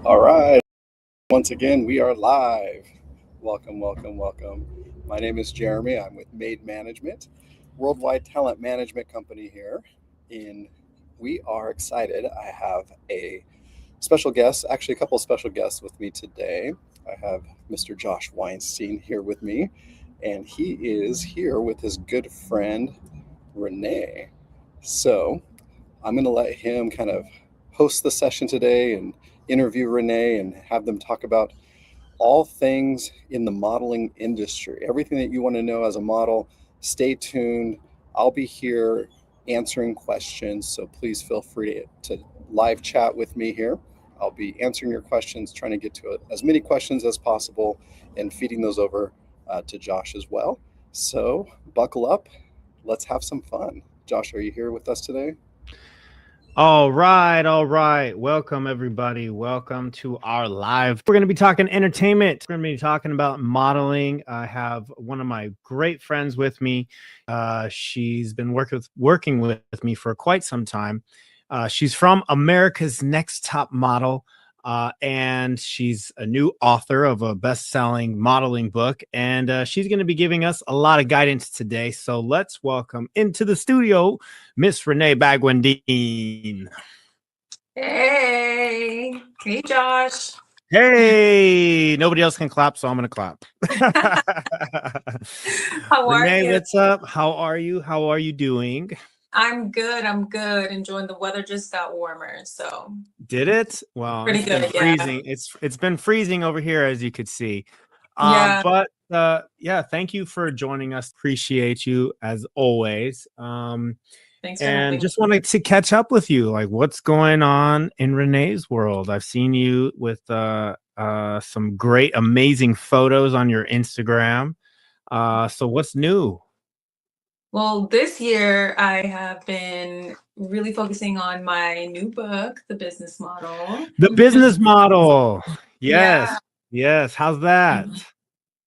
All right. Once again, we are live. Welcome, welcome, welcome. My name is Jeremy. I'm with Made Management, worldwide talent management company here. In we are excited. I have a special guest, actually a couple of special guests with me today. I have Mr. Josh Weinstein here with me, and he is here with his good friend Renee. So I'm going to let him kind of host the session today and interview Renee and have them talk about all things in the modeling industry. Everything that you want to know as a model, stay tuned. I'll be here answering questions, so please feel free to live chat with me here. I'll be answering your questions, trying to get to as many questions as possible and feeding those over to Josh as well. So buckle up. Let's have some fun. Josh, are you here with us today? All right. Welcome, everybody. Welcome to our live. We're going to be talking entertainment. We're going to be talking about modeling. I have one of my great friends with me. She's been working with me for quite some time. She's from America's Next Top Model, and she's a new author of a best-selling modeling book, and she's going to be giving us a lot of guidance today. So let's welcome into the studio Miss Renee Bhagwandeen. Hey Josh. Hey, nobody else can clap, so I'm going to clap. How are Renee, you? what's up? How are you? How are you doing? I'm good. Enjoying the weather. Just got warmer, so. Did it? Well, pretty it's good. been freezing. Yeah. It's been freezing over here, as you could see. Yeah. But thank you for joining us. Appreciate you as always. Thanks for and having just me. wanted to catch up with you. Like, what's going on in Renee's world? I've seen you with some great, amazing photos on your Instagram. So what's new? Well, this year I have been really focusing on my new book, The Business Model. The Business Model. Yes. Yeah. Yes. How's that?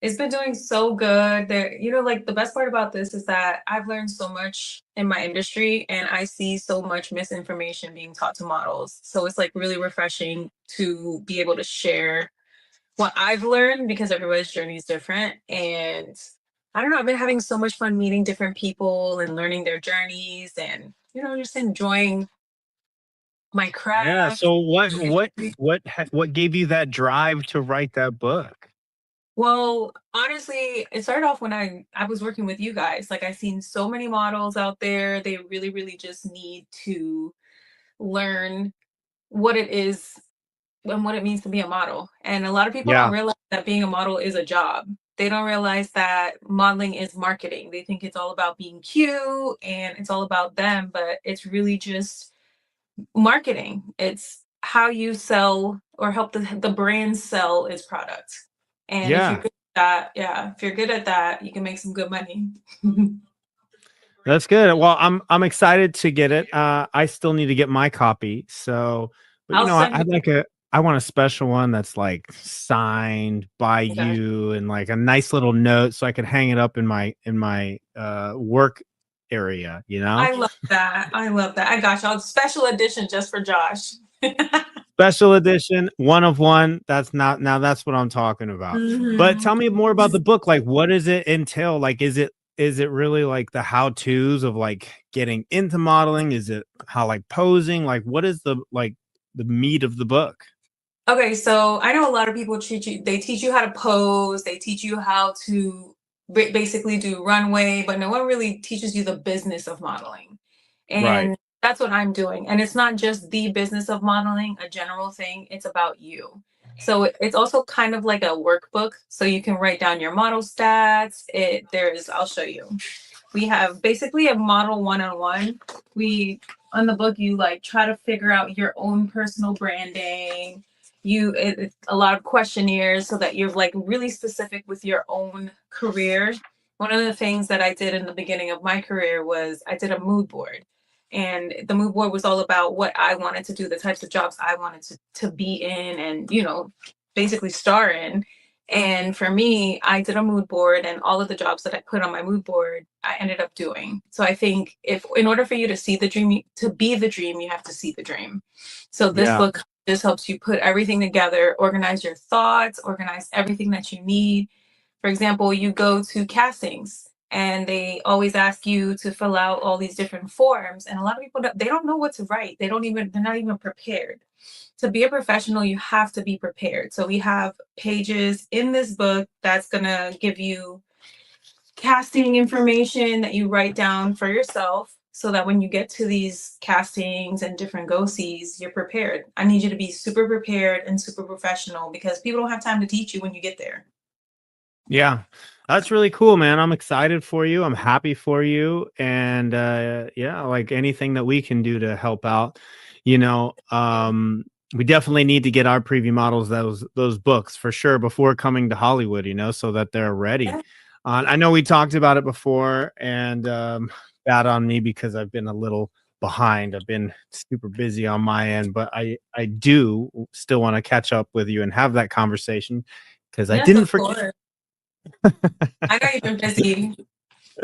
It's been doing so good. Like the best part about this is that I've learned so much in my industry and I see so much misinformation being taught to models. So it's like really refreshing to be able to share what I've learned because everybody's journey is different. And I don't know, I've been having so much fun meeting different people and learning their journeys and, just enjoying my craft. Yeah. So what gave you that drive to write that book? Well, honestly, it started off when I was working with you guys. Like, I've seen so many models out there. They really, really just need to learn what it is and what it means to be a model. And a lot of people don't realize that being a model is a job. They don't realize that modeling is marketing. They think it's all about being cute and it's all about them, but it's really just marketing. It's how you sell or help the brand sell its product. And if you're good at that, if you're good at that, you can make some good money. That's good. Well, I'm excited to get it. I still need to get my copy. So, but I want a special one that's like signed by you and like a nice little note so I could hang it up in my work area, I love that. I got y'all special edition just for Josh. Special edition, one of one. That's what I'm talking about. Mm-hmm. But tell me more about the book. Like, what does it entail? Like, is it really like the how-tos of like getting into modeling? Is it how like posing? Like, what is the meat of the book? Okay, so I know a lot of people they teach you how to pose, they teach you how to basically do runway, but no one really teaches you the business of modeling. And that's what I'm doing. And it's not just the business of modeling, a general thing, it's about you. So it's also kind of like a workbook. So you can write down your model stats. I'll show you. We have basically a model one-on-one. On the book, you like try to figure out your own personal branding. It's a lot of questionnaires so that you're like really specific with your own career. One of the things that I did in the beginning of my career was I did a mood board. And the mood board was all about what I wanted to do, the types of jobs I wanted to be in and, basically star in. And for me, I did a mood board and all of the jobs that I put on my mood board, I ended up doing. So I think in order for you to see the dream, to be the dream, you have to see the dream. So this book just helps you put everything together, organize your thoughts, organize everything that you need. For example, you go to castings and they always ask you to fill out all these different forms. And a lot of people, they don't know what to write. They're not even prepared. To be a professional, you have to be prepared. So we have pages in this book that's going to give you casting information that you write down for yourself so that when you get to these castings and different go-sees, you're prepared. I need you to be super prepared and super professional because people don't have time to teach you when you get there. Yeah, that's really cool, man. I'm excited for you. I'm happy for you. And yeah, like anything that we can do to help out, we definitely need to get our preview models those books for sure before coming to Hollywood, so that they're ready. Yeah. I know we talked about it before, and bad on me because I've been a little behind. I've been super busy on my end, but I do still want to catch up with you and have that conversation because I didn't forget. I know you've been busy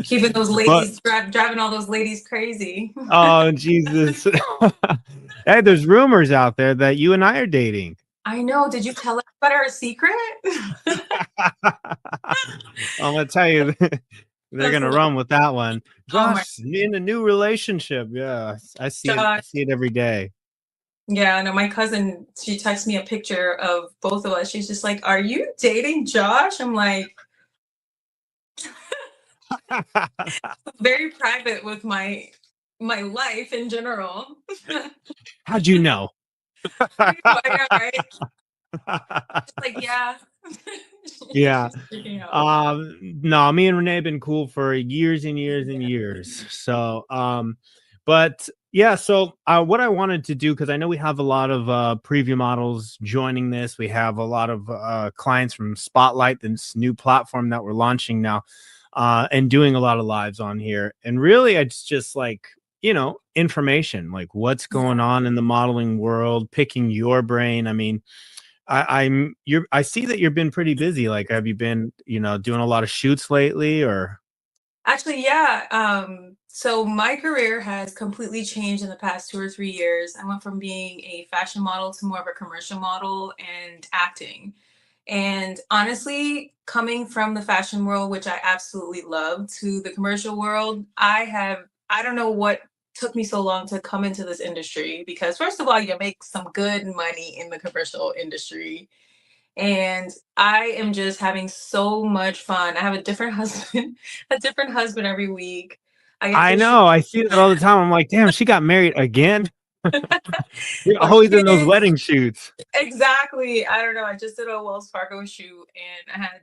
keeping those ladies, driving all those ladies crazy. Oh, Jesus. Hey, there's rumors out there that you and I are dating. I know. Did you tell everybody our secret? I'm going to tell you, they're going to run with that one. Josh, in a new relationship. Yeah, I see it every day. Yeah, no, my cousin, she texted me a picture of both of us. She's just like, "Are you dating Josh?" I'm like, very private with my life in general. How'd you know? I know, right? Just like, yeah. Yeah. No, me and Renee have been cool for years and years and years. So, but yeah, so what I wanted to do, because I know we have a lot of preview models joining this. We have a lot of clients from Spotlight, this new platform that we're launching now, and doing a lot of lives on here. And really, it's just like, information, like what's going on in the modeling world, picking your brain. I mean, I see that you've been pretty busy. Like, have you been, doing a lot of shoots lately, or? Actually, yeah. So my career has completely changed in the past 2 or 3 years. I went from being a fashion model to more of a commercial model and acting. And honestly, coming from the fashion world, which I absolutely love, to the commercial world, I don't know what took me so long to come into this industry because first of all, you make some good money in the commercial industry. And I am just having so much fun. I have a different husband, every week. I know. I see that all the time. I'm like, damn, she got married again. You're always in those wedding shoots. Exactly. I don't know. I just did a Wells Fargo shoot and I had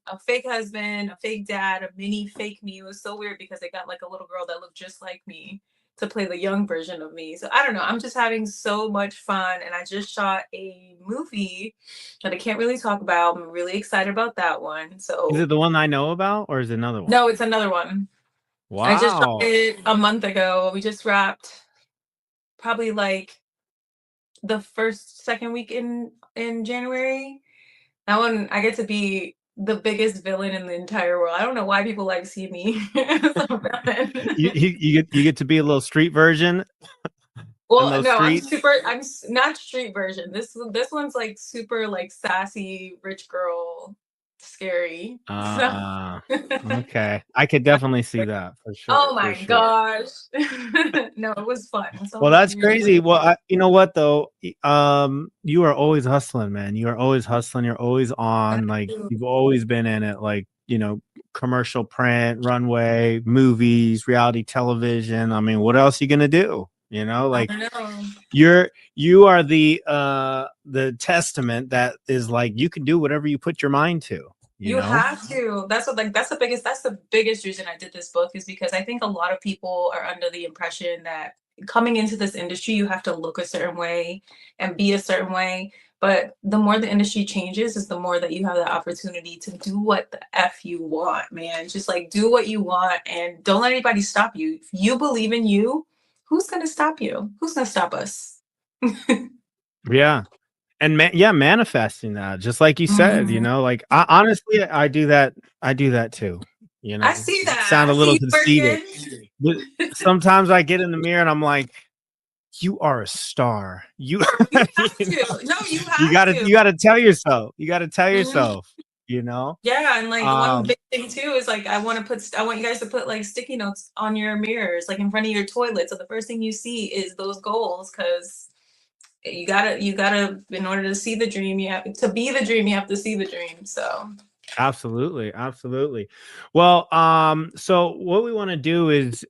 a fake husband, a fake dad, a mini fake me. It was so weird because they got like a little girl that looked just like me to play the young version of me. So I don't know. I'm just having so much fun. And I just shot a movie that I can't really talk about. I'm really excited about that one. So is it the one I know about or is it another one? No, it's another one. Wow. I just shot it a month ago. We just wrapped probably like the second week in January. That one, I get to be the biggest villain in the entire world. I don't know why people like see me as a villain. you get to be a little street version. Well, no, I'm not street version. This one's like super like sassy rich girl, scary. Okay, I could definitely see that for sure. Oh my gosh. No, it was fun. Well, that's crazy. Well, you know what though? You are always hustling, man. You are always hustling. You're always on. Like you've always been in it. Like, commercial print, runway, movies, reality television. I mean, what else are you gonna do? Like you are the testament that is like you can do whatever you put your mind to. You have to. That's the biggest reason I did this book is because I think a lot of people are under the impression that coming into this industry, you have to look a certain way and be a certain way. But the more the industry changes is the more that you have the opportunity to do what the F you want, man. Just like do what you want and don't let anybody stop you. If you believe in you, who's going to stop you? Who's going to stop us? Yeah. And manifesting that, just like you said, like honestly, I do that too. I see that. Sound a little conceited. But sometimes I get in the mirror and I'm like, you are a star. You have to. No, you have you gotta tell yourself. You gotta tell yourself, you know? Yeah, and like one big thing too is like I want you guys to put like sticky notes on your mirrors, like in front of your toilet. So the first thing you see is those goals, because you gotta in order to see the dream, you have to be the dream, you have to see the dream. So Absolutely, absolutely. Well, so what we want to do is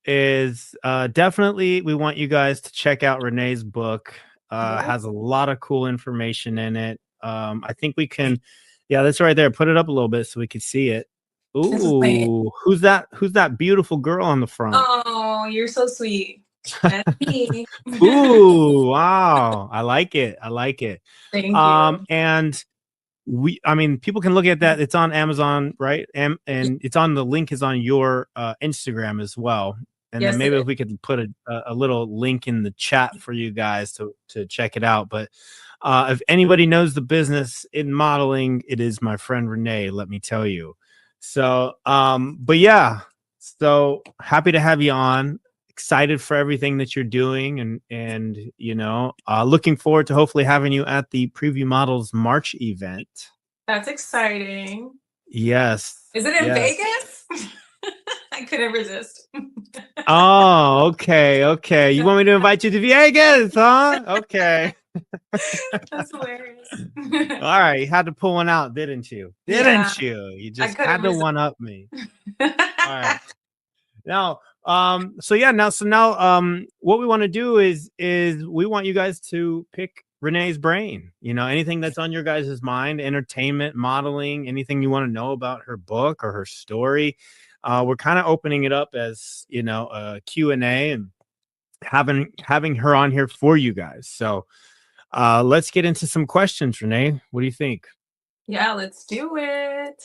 definitely we want you guys to check out Renee's book. Has a lot of cool information in it. I think we can, yeah, that's right there. Put it up a little bit so we can see it. Ooh, who's that? Who's that beautiful girl on the front? Oh, you're so sweet. That's me. Ooh, wow. I like it. I like it. Thank you. And I mean, people can look at that. It's on Amazon, right? And it's on, the link is on your Instagram as well. And Yes, then maybe if we could put a little link in the chat for you guys to check it out. But if anybody knows the business in modeling, it is my friend Renee, let me tell you. So, but yeah, so happy to have you on. Excited for everything that you're doing, and you know, looking forward to hopefully having you at the Preview Models March event. That's exciting. Yes. Is it in Vegas? I couldn't resist. Oh, okay, okay. You want me to invite you to Vegas, huh? Okay. That's hilarious. All right, you had to pull one out, didn't you? Didn't you? You just had to one up me. All right. Now, so now, what we want to do is we want you guys to pick Renee's brain. You know, anything that's on your guys' mind, entertainment, modeling, anything you want to know about her book or her story. We're kind of opening it up as, you know, a Q&A and having her on here for you guys. So let's get into some questions, Renee. What do you think? Yeah, let's do it.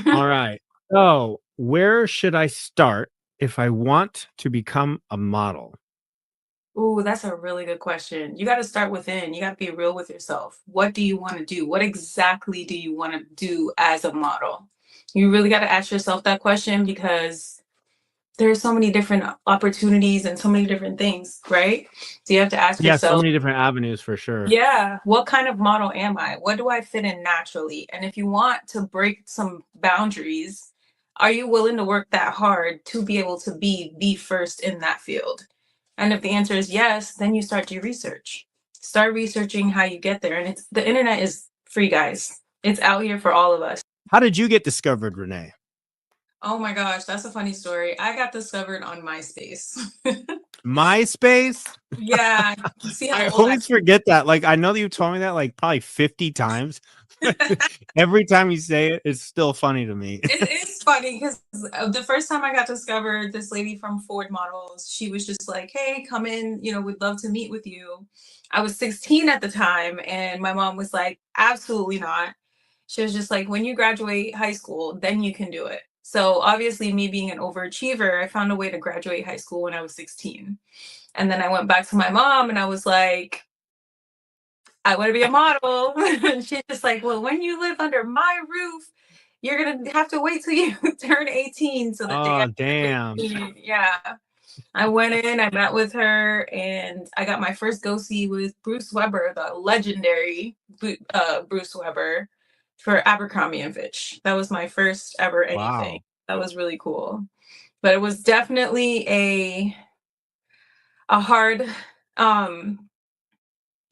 All right. So where should I start if I want to become a model? Ooh, that's a really good question. You got to start within. You got to be real with yourself. What do you want to do? What exactly do you want to do as a model? You really got to ask yourself that question, because there's so many different opportunities and so many different things, right? So you have to ask Yeah, so yourself, many different avenues for sure. yeah, what kind of model am I? What do I fit in naturally? And if you want to break some boundaries, are you willing to work that hard to be able to be the first in that field? And if the answer is yes, then you start your research. Start researching how you get there. And the internet is free, guys. It's out here for all of us. How did you get discovered, Renee? Oh my gosh, that's a funny story. I got discovered on MySpace. MySpace? Yeah. See how I old always forget that. Like, I know that you told me that like probably 50 times. Every time you say it, it's still funny to me. It is funny because the first time I got discovered, this lady from Ford Models, she was just like, hey, come in, you know, we'd love to meet with you. I was 16 at the time, and my mom was like, absolutely not. She was just like, when you graduate high school, then you can do it. So obviously, me being an overachiever, I found a way to graduate high school when I was 16. And then I went back to my mom and I was like, I want to be a model. And she's just like, well, when you live under my roof, you're going to have to wait till you turn 18 so that they Oh, got damn. Yeah. I went in, I met with her, and I got my first go-see with Bruce Weber, the legendary Bruce Weber, for Abercrombie and Fitch. That was my first ever anything. Wow. That was really cool. But it was definitely a hard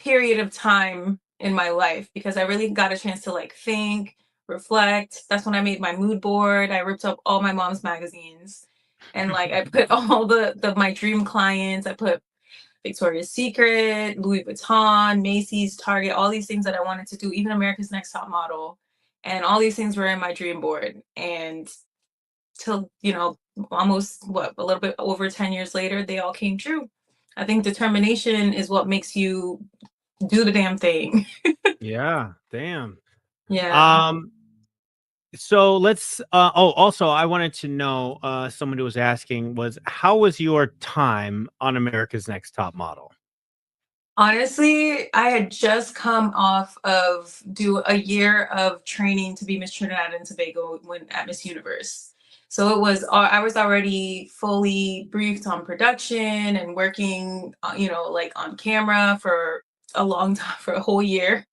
period of time in my life, because I really got a chance to like think, reflect. That's when I made my mood board. I ripped up all my mom's magazines, and like I put all the my dream clients. I put Victoria's Secret, Louis Vuitton, Macy's, Target, all these things that I wanted to do, even America's Next Top Model. And all these things were in my dream board. And till, you know, almost a little bit over 10 years later, they all came true. I think determination is what makes you do the damn thing. Yeah, damn. Yeah. So let's also I wanted to know, someone who was asking was, how was your time on America's Next Top Model? Honestly, I had just come off of do a year of training to be Miss Trinidad and Tobago when at Miss Universe. So I was already fully briefed on production and working, like on camera for a long time, for a whole year.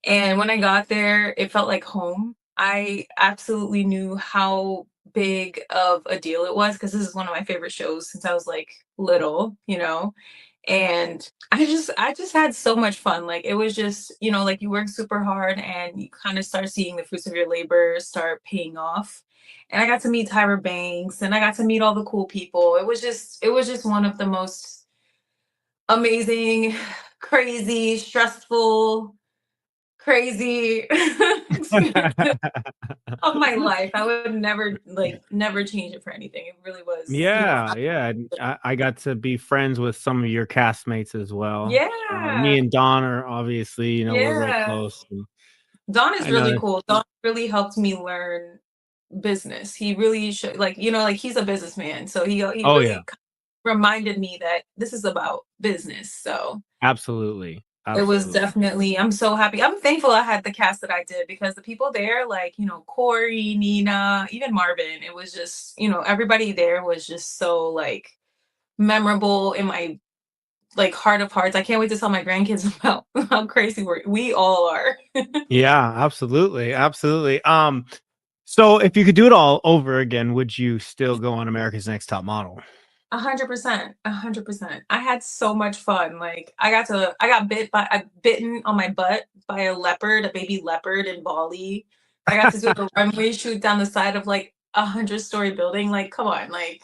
And when I got there, it felt like home. I absolutely knew how big of a deal it was because this is one of my favorite shows since I was like little, and I just had so much fun. Like it was just, like you work super hard and you kind of start seeing the fruits of your labor start paying off. And I got to meet Tyra Banks and I got to meet all the cool people. It was just one of the most amazing, crazy, stressful, crazy of my life. I would never change it for anything. It really was, Yeah. I got to be friends with some of your castmates as well. Me yeah, and Don are obviously, we're real yeah. close. Don is I really know. cool. Don really helped me learn business. He really should, like he's a businessman, so he Oh yeah, really reminded me that this is about business. So absolutely, it was absolutely. definitely, I'm so happy. I'm thankful I had the cast that I did because the people there, like, Corey, Nina, even Marvin, it was just, everybody there was just so like memorable in my like heart of hearts. I can't wait to tell my grandkids about how crazy we all are. Yeah, absolutely, absolutely. So if you could do it all over again, would you still go on America's Next Top Model? 100%, 100%. I had so much fun. Like I got bitten on my butt by a leopard, a baby leopard in Bali. I got to do a runway shoot down the side of like 100-story building. Like, come on, like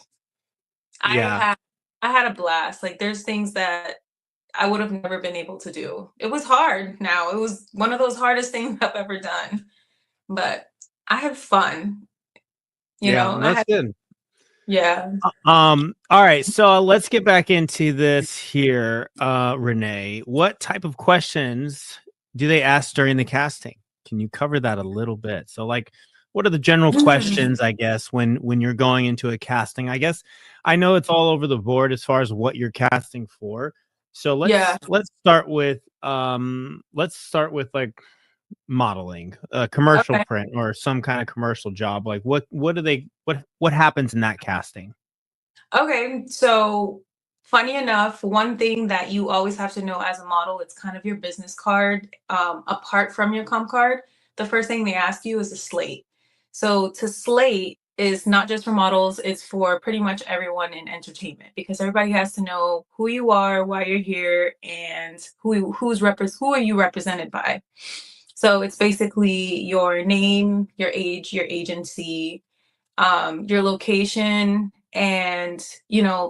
I Yeah, had I had a blast. Like there's things that I would have never been able to do. It was hard now. It was one of those hardest things I've ever done. But I had fun, yeah, I that's had good. yeah. All right, so let's get back into this here, Renee. What type of questions do they ask during the casting? Can you cover that a little bit? So, like, what are the general Mhm. questions, I guess, when you're going into a casting? I guess I know it's all over the board as far as what you're casting for. So Yeah. let's start with like modeling, commercial Okay. print, or some kind of commercial job. Like, what do they what happens in that casting? Okay, so funny enough, one thing that you always have to know as a model, it's kind of your business card, apart from your comp card. The first thing they ask you is a slate. So to slate is not just for models, it's for pretty much everyone in entertainment because everybody has to know who you are, why you're here, and who are you represented by. So it's basically your name, your age, your agency, your location, and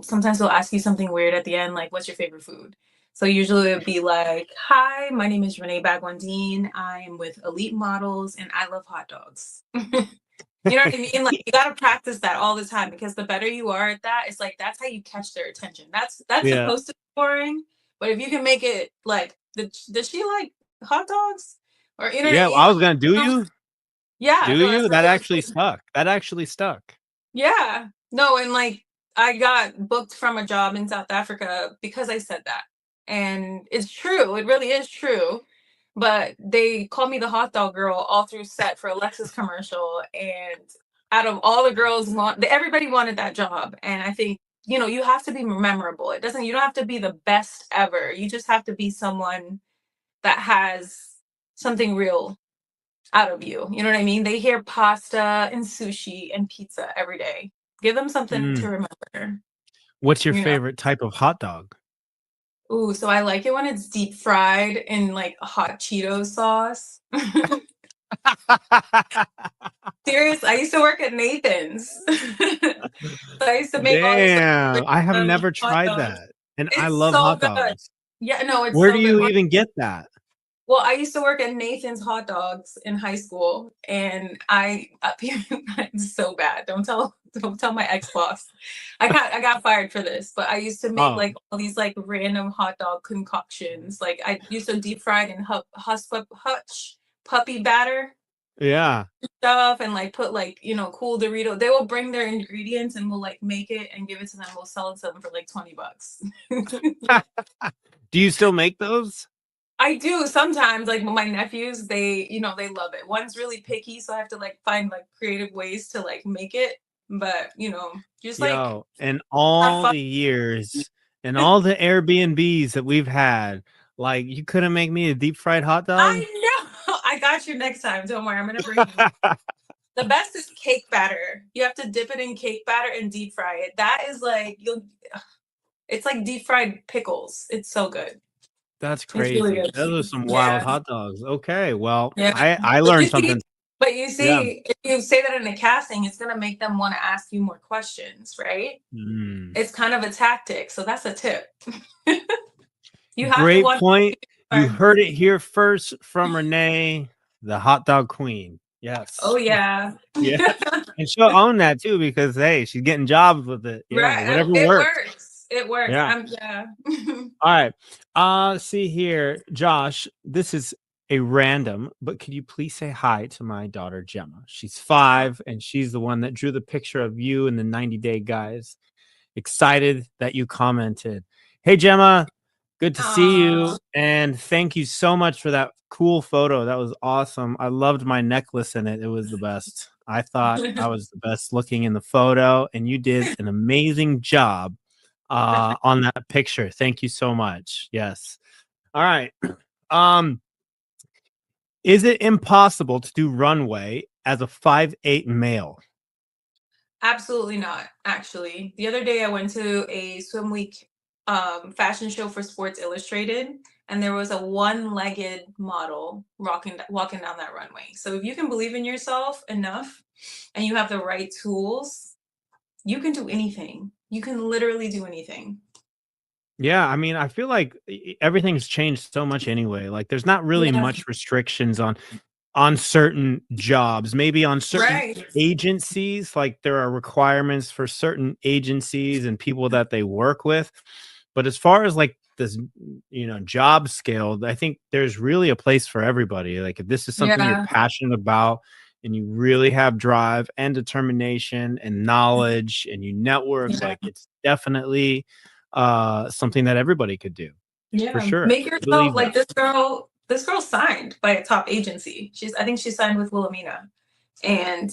sometimes they'll ask you something weird at the end, like what's your favorite food. So usually it would be like, hi, my name is Renee Bhagwandeen. I am with Elite Models and I love hot dogs. You know what I mean? Like you gotta practice that all the time because the better you are at that, it's like that's how you catch their attention. That's Yeah. supposed to be boring, but if you can make it like, does she like hot dogs? Or Yeah, I was gonna do you? yeah, Do no, that's you? That what actually stuck. That actually stuck. yeah. No, and like I got booked from a job in South Africa because I said that. And it's true. It really is true. But they called me the hot dog girl all through set for a Lexus commercial. And out of all the girls, everybody wanted that job. And I think, you have to be memorable. You don't have to be the best ever. You just have to be someone that has something real out of you. You know what I mean? They hear pasta and sushi and pizza every day. Give them something to Mm. remember, What's your you know? favorite type of hot dog? Ooh, so I like it when it's deep fried in like hot Cheeto sauce. Serious, I used to work at Nathan's. So I used to make all these like Damn, I have never hot tried dogs. that, and I It's love so hot good. dogs. Yeah, no, it's Where do so good. you even get that? Well, I used to work at Nathan's Hot Dogs in high school, and it's so bad. Don't tell my ex boss. I got fired for this, but I used to make Oh, like all these like random hot dog concoctions. Like I used to deep fry it in hush puppy batter yeah. stuff, and like put like cool Dorito. They will bring their ingredients and we'll like make it and give it to them. We'll sell it to them for like $20. Do you still make those? I do sometimes, like my nephews, they love it. One's really picky, so I have to like find like creative ways to like make it but just Yo, and all the years and all the Airbnbs that we've had, like, you couldn't make me a deep fried hot dog? I know. I got you next time. Don't worry. I'm going to bring you. The best is cake batter. You have to dip it in cake batter and deep fry it. That is like, it's like deep fried pickles. It's so good. That's It's really crazy. good. Those are some wild hot dogs. Okay, well, Yeah. I learned something. But you see, Yeah. if you say that in a casting, it's going to make them want to ask you more questions, right? Mm. It's kind of a tactic. So that's a tip. You have Great to point. You heard it here first from Renee, the hot dog queen. Yes. Oh, yeah. Yeah. And she'll own that too, because hey, she's getting jobs with it. You know, whatever It works. works. It works. Yeah. Yeah. All right. See here, Josh. This is a random, but could you please say hi to my daughter Gemma? She's 5, and she's the one that drew the picture of you and the 90-day guys. Excited that you commented. Hey, Gemma. Good to see you, and thank you so much for that cool photo. That was awesome. I loved my necklace in it. It was the best. I thought I was the best looking in the photo, and you did an amazing job on that picture. Thank you so much. Yes. All right. Is it impossible to do runway as a 5'8" male? Absolutely not, actually. The other day I went to a swim week fashion show for Sports Illustrated, and there was a one-legged model walking down that runway. So if you can believe in yourself enough and you have the right tools, you can do anything. You can literally do anything. Yeah, I mean, I feel like everything's changed so much anyway. Like, there's not really much restrictions on certain jobs, maybe on certain agencies. Like, there are requirements for certain agencies and people that they work with. But as far as like this, job scale, I think there's really a place for everybody. Like, if this is something you're passionate about and you really have drive and determination and knowledge and you network, like, it's definitely something that everybody could do. Yeah, for sure. make yourself like this girl. This girl signed by a top agency. I think she signed with Wilhelmina. And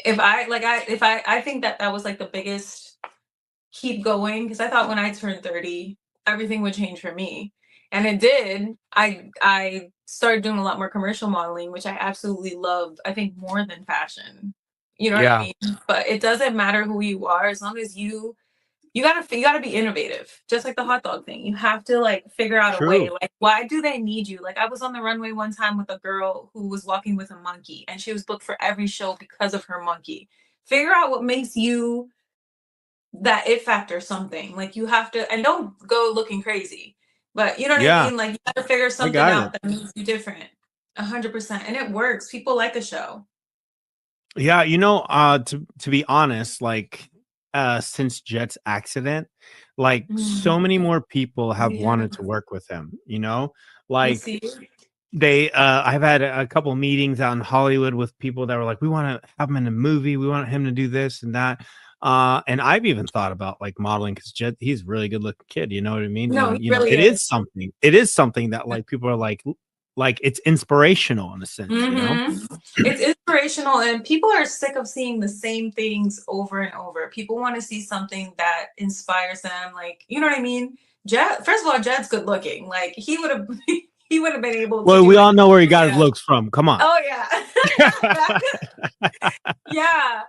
I think that was like the biggest keep going, because I thought when I turned 30, everything would change for me. And it did. I started doing a lot more commercial modeling, which I absolutely loved. I think more than fashion. You know what I mean? But it doesn't matter who you are, as long as you gotta be innovative, just like the hot dog thing. You have to like figure out a way. Like, why do they need you? Like, I was on the runway one time with a girl who was walking with a monkey, and she was booked for every show because of her monkey. Figure out what makes you that it factor something. Like, you have to, and don't go looking crazy. But you know what I mean? Like, you gotta figure something out that makes you different. 100%. And it works. People like a show. Yeah, to be honest, like, since Jet's accident, like, so many more people have wanted to work with him, like I've had a couple meetings out in Hollywood with people that were like, we want to have him in a movie, we want him to do this and that. And I've even thought about like modeling, because Jet, he's a really good looking kid, you know what I mean? No, and, really it is something that like people are like it's inspirational in a sense, It's inspirational, and people are sick of seeing the same things over and over. People want to see something that inspires them. Like, you know what I mean? Jet, first of all, Jet's good looking. Like, he would have been able to. Well, we all know where he got his looks from. Come on. Oh yeah. Yeah.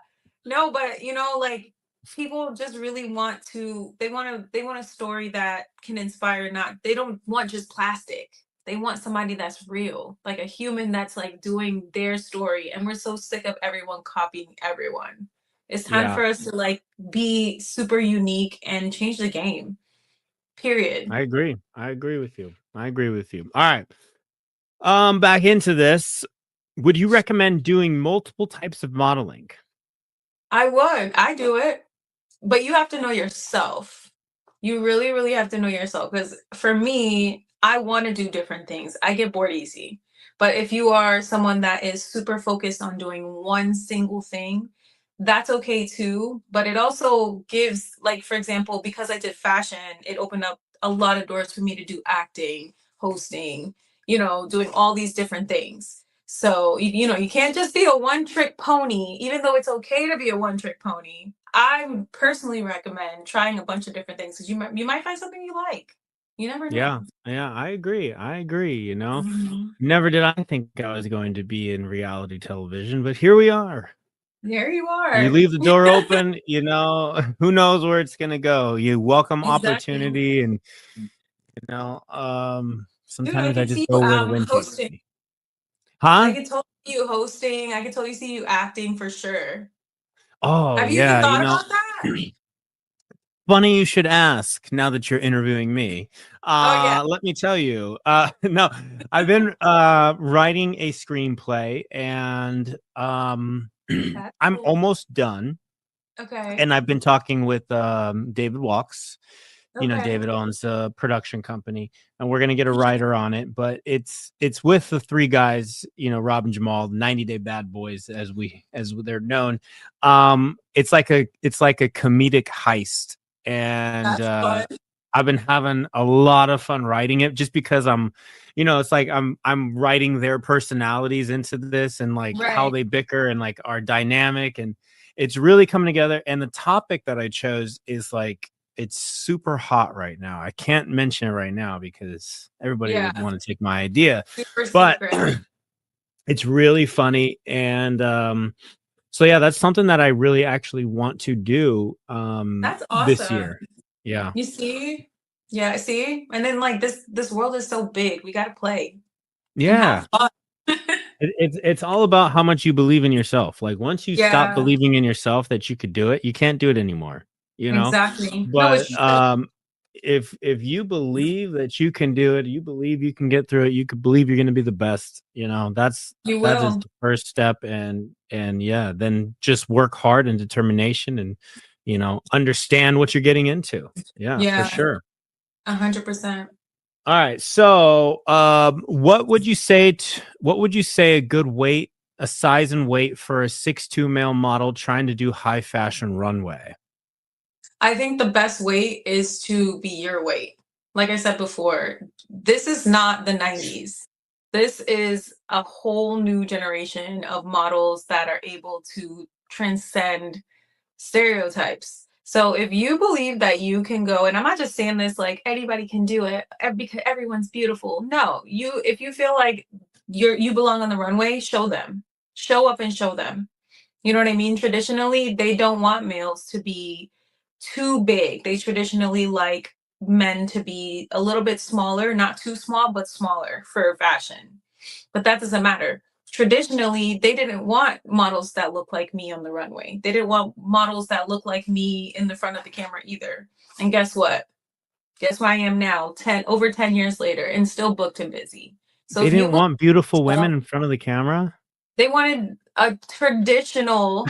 No, but like, people just really want to, they want a story that can inspire. They don't want just plastic. They want somebody that's real, like a human that's like doing their story. And we're so sick of everyone copying everyone. It's time for us to like be super unique and change the game. Period. I agree with you. All right. Back into this. Would you recommend doing multiple types of modeling? I would. I do it. But you have to know yourself. You really, really have to know yourself. Because for me, I want to do different things. I get bored easy. But if you are someone that is super focused on doing one single thing, that's okay too. But it also gives, like, for example, because I did fashion, it opened up a lot of doors for me to do acting, hosting, doing all these different things. So, you can't just be a one-trick pony, even though it's okay to be a one-trick pony. I would personally recommend trying a bunch of different things because you might find something you like. You never know. Yeah, I agree. Mhm. Never did I think I was going to be in reality television, but here we are. There you You are. leave the door open, who knows where it's gonna go. You welcome Exactly. opportunity, and Dude, I sometimes I can just see go you where the wind takes hosting. me. I Huh? can totally see you hosting. I can totally see you acting for sure. Oh Have you even yeah, thought about that? funny you should ask now that you're interviewing me. Oh yeah, Let me tell you. No, I've been writing a screenplay, and that's I'm cool. almost done. Okay. And I've been talking with David Walks. Okay. David owns a production company, and we're gonna get a writer on it. But it's with the three guys, Rob and Jamal, 90 Day Bad Boys, as they're known. It's like a comedic heist, and That's fun. I've been having a lot of fun writing it, just because it's like I'm writing their personalities into this, and like how Right. they bicker, and like our dynamic, and it's really coming together. And the topic that I chose is like, it's super hot right now. I can't mention it right now because everybody Yeah. would want to take my idea, Super but secret. it's really funny. And so yeah, that's something that I really actually want to do That's this awesome. year. Yeah. You see? Yeah, see? And then like this world is so big. We gotta play and Yeah. have fun. It's all about how much you believe in yourself. Like, once you stop Yeah, believing in yourself that you could do it, you can't do it anymore. exactly. No, But it's true. if you believe that you can do it, you believe you can get through it, you could believe you're going to be the best. You That is will. the first step. And yeah, then just work hard and determination, and understand what you're getting into. Yeah, for Yeah, sure. 100%. All right. So, what would you say a good weight, a size and weight for a 6'2" male model trying to do high fashion runway? I think the best weight is to be your weight. Like I said before, this is not the 90s. This is a whole new generation of models that are able to transcend stereotypes. So if you believe that you can go, and I'm not just saying this like anybody can do it because everyone's beautiful. No, if you feel like you belong on the runway, show them. Show up and show them. You know what I mean? Traditionally, they don't want males to be too big. They traditionally like men to be a little bit smaller, not too small, but smaller for fashion. But that doesn't matter. Traditionally, they didn't want models that look like me on the runway. They didn't want models that look like me in the front of the camera either. And guess what? Guess where I am now, over 10 years later, and still booked and busy. So They if you didn't believe want beautiful women yourself, in front of the camera. they wanted a traditional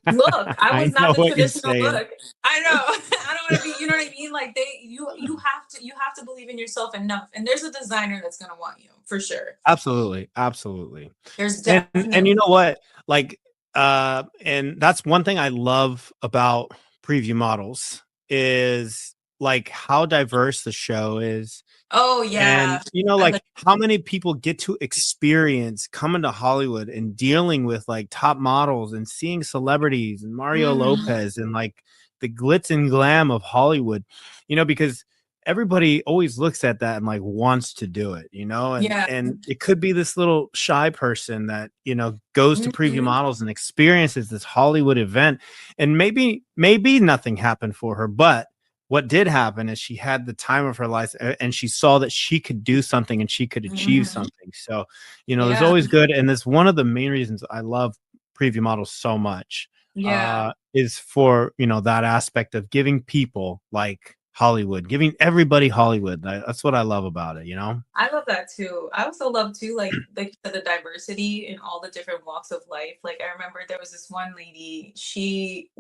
look. I I was not know the what you're traditional saying. look. I know. I don't want to be, you know what I mean? Like you have to believe in yourself enough. And there's a designer that's gonna want you for sure. Absolutely, absolutely. There's And you definitely know what? Like, and that's one thing I love about Preview Models, is like how diverse the show is. oh And yeah. I like like how many people get to experience coming to Hollywood and dealing with like top models and seeing celebrities and Mario mhm. Lopez and like the glitz and glam of Hollywood, because everybody always looks at that and like wants to do it, and Yeah. it could be this little shy person that, goes to Preview Mhm. Models and experiences this Hollywood event, and maybe nothing happened for her, but what did happen is she had the time of her life, and she saw that she could do something and she could achieve Mhm. something. So, there's Yeah. always good. And that's one of the main reasons I love Preview Models so much, Yeah. is for, that aspect of giving people like Hollywood, giving everybody Hollywood. That's what I love about it, I love that too. I also love too, like you said, the diversity in all the different walks of life. Like I remember there was this one lady, she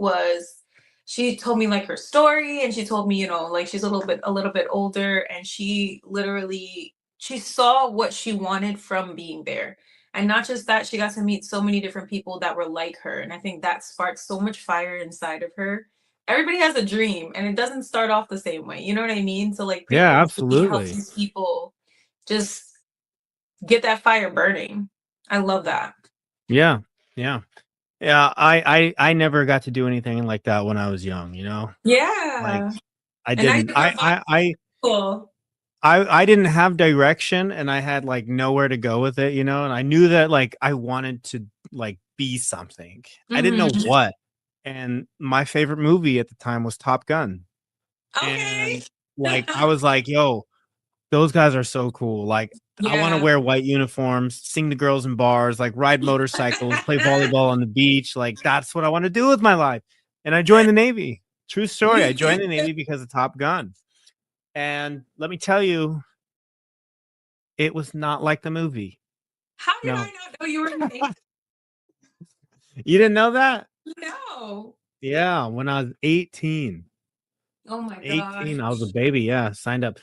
told me like her story, and she told me, like she's a little bit older, and she saw what she wanted from being there. And not just that, she got to meet so many different people that were like her. And I think that sparked so much fire inside of her. Everybody has a dream, and it doesn't start off the same way. You know what I mean? So like Yeah, Preview really helps absolutely. these people just get that fire burning. I love that. Yeah. Yeah. Yeah. I never got to do anything like that when I was young, you know? Like Yeah. I And now didn't. you have cool. I didn't have direction, and I had like nowhere to go with it, you know, and I knew that like I wanted to like be something. I didn't know Mhm. what. And my favorite movie at the time was Top Gun. Okay. And like I was like, yo, those guys are so cool. Like I want to Yeah. wear white uniforms, sing to girls in bars, like ride motorcycles, play volleyball on the beach. Like that's what I want to do with my life. And I joined the Navy. True story. I You joined did. the Navy because of Top Gun. And let me tell you, it was not like the movie. How did I No. not know you were in the Navy? You didn't know that? No. Yeah, when I was 18. Oh my 18, I was a gosh. baby, yeah, signed up.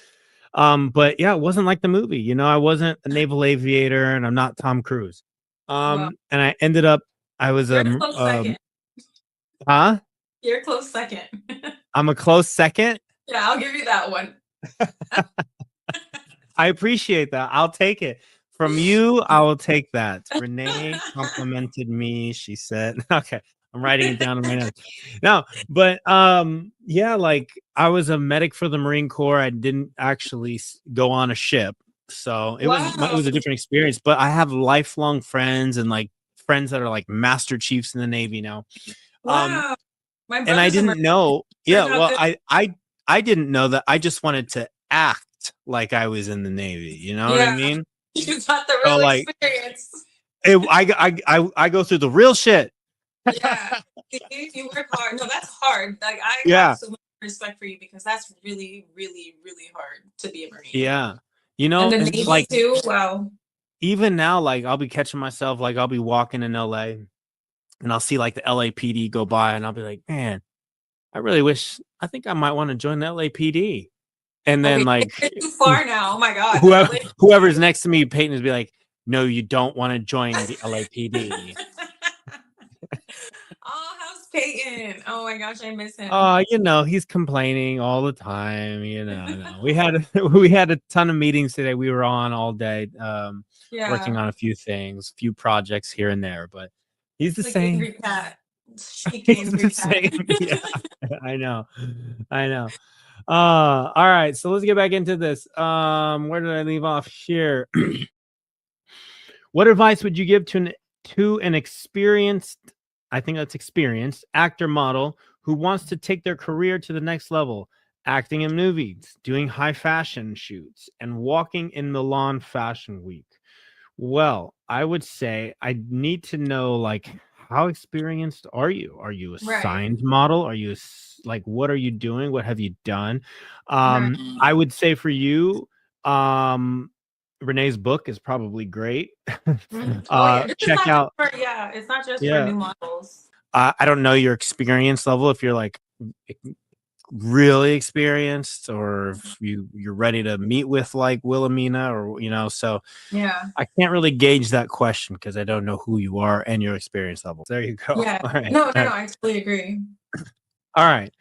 But yeah, it wasn't like the movie. You know, I wasn't a naval aviator and I'm not Tom Cruise. Well, And I ended up I was you're a close second. huh? You're a close second. I'm a close second. Yeah, I'll give you that one. I appreciate that. I'll take it. From you, I will take that. Renee complimented me. She said, okay, I'm writing it down right now. No, but yeah, like I was a medic for the Marine Corps. I didn't actually go on a ship. So it was Wow. a different experience, but I have lifelong friends and like friends that are like master chiefs in the Navy now. Um Wow. My and I brother's a Marine. didn't know. Yeah, Turned out well, good. I didn't know that. I just wanted to act like I was in the Navy. You know what I Yeah. mean? You got the So real like, experience. I go through the real shit. Yeah. See, you work hard. No, that's hard. Like I have Yeah, so much respect for you because that's really, really, really hard to be a Marine. yeah. You And know, the and Navy like too. Wow. even now, like I'll be catching myself, like I'll be walking in LA and I'll see like the LAPD go by, and I'll be like, man, I really wish. I think I might want to join the LAPD. And then Okay, like you're too far now. Oh my God. The whoever LA. whoever's next to me, Peyton, is be like, no, you don't want to join the LAPD. Oh, how's Peyton? Oh my gosh, I miss him. You know, he's complaining all the time. You know, no. We had we had a ton of meetings today. We were on all day, working Yeah. on a few things, few projects here and there. But he's the Like same. angry cat. Shaky He's angry the cat. same. Yeah, I know, I know. All right. So let's get back into this. Where did I leave off here? What advice would you give to an experienced, I think that's experienced actor model who wants to take their career to the next level, acting in movies, doing high fashion shoots, and walking in Milan Fashion Week? Well, I would say I need to know like how experienced are you? Are you a Right. signed model? Are you like what are you doing? What have you done? Right. I would say for you, um Renee's book is probably great. Oh yeah. This is Check not just out, for it's not just for yeah. new models. I don't know your experience level, if you're like really experienced or if you're ready to meet with like Wilhelmina, or you know, so Yeah. I can't really gauge that question because I don't know who you are and your experience level. There you go. Yeah. All right. No, All no, no, right. I totally agree. All right.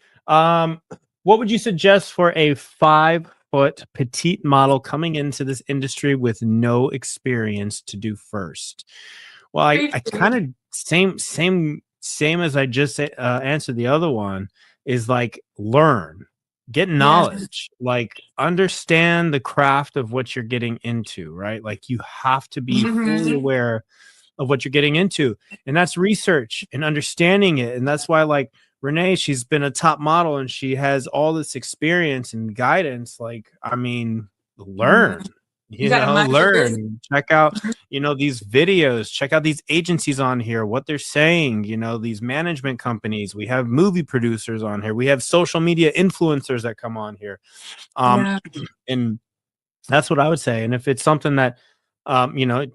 What would you suggest for a 5-foot petite model coming into this industry with no experience to do first? Well, I kind of same as I just answered the other one, is like learn, get Yes. knowledge, like understand the craft of what you're getting into, right? Like you have to be fully Mhm. aware of what you're getting into, and that's research and understanding it. And that's why like Renee, she's been a top model and she has all this experience and guidance. Like, I mean, Mhm. learn, You you gotta know, mind your business. learn, check out, you know, these videos, check out these agencies on here, what they're saying, you know, these management companies. We have movie producers on here. We have social media influencers that come on here. Yeah. And that's what I would say. And if it's something that, you know,